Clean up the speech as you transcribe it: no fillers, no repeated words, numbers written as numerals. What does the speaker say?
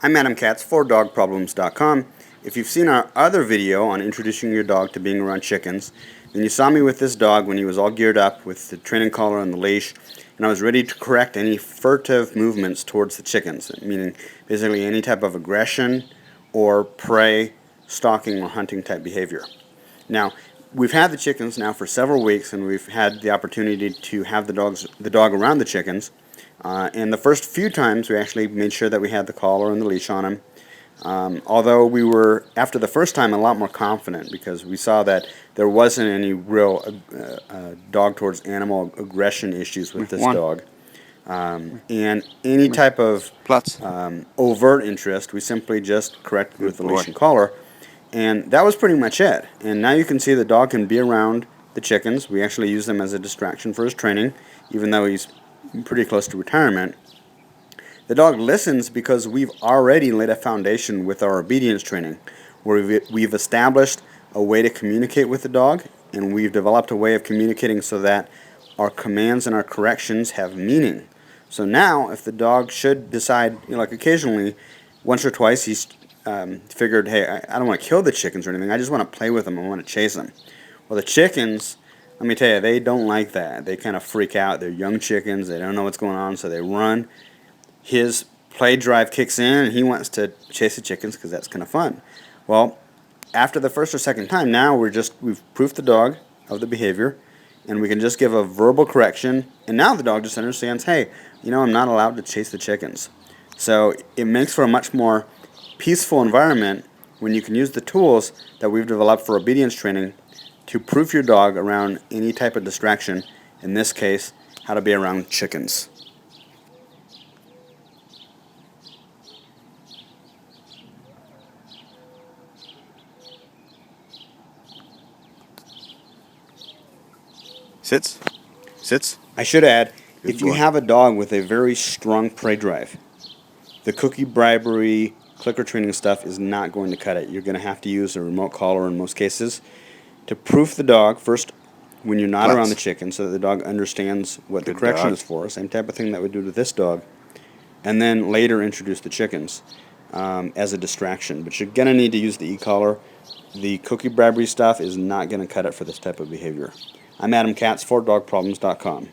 I'm Adam Katz for dogproblems.com. If you've seen our other video on introducing your dog to being around chickens, then you saw me with this dog when he was all geared up with the training collar and the leash, and I was ready to correct any furtive movements towards the chickens, meaning basically any type of aggression or prey, stalking, or hunting type behavior. Now, we've had the chickens now for several weeks, and we've had the opportunity to have the dog around the chickens. And the first few times, we actually made sure that we had the collar and the leash on him. Although we were, after the first time, a lot more confident because we saw that there wasn't any real dog towards animal aggression issues with this dog. And any type of overt interest, we simply just corrected with the leash and collar. And that was pretty much it. And now you can see the dog can be around the chickens. We actually use them as a distraction for his training, even though he's pretty close to retirement. The dog listens because we've already laid a foundation with our obedience training, where we've established a way to communicate with the dog, and we've developed a way of communicating so that our commands and our corrections have meaning. So now, if the dog should decide, like occasionally, once or twice, he's figured, hey, I don't want to kill the chickens or anything, I just want to play with them, I want to chase them. Well, the chickens, let me tell you, they don't like that. They kind of freak out. They're young chickens. They don't know what's going on, so they run. His play drive kicks in, and he wants to chase the chickens because that's kind of fun. Well, after the first or second time, now we've proofed the dog of the behavior, and we can just give a verbal correction, and now the dog just understands, hey, I'm not allowed to chase the chickens. So it makes for a much more peaceful environment when you can use the tools that we've developed for obedience training to proof your dog around any type of distraction, in this case, how to be around chickens. Sits. I should add, if you have a dog with a very strong prey drive, the cookie bribery, clicker training stuff is not going to cut it. You're going to have to use a remote collar in most cases to proof the dog first when you're not around the chicken so that the dog understands what the correction is for. Same type of thing that we do to this dog. And then later introduce the chickens as a distraction. But you're going to need to use the e-collar. The cookie bribery stuff is not going to cut it for this type of behavior. I'm Adam Katz for dogproblems.com.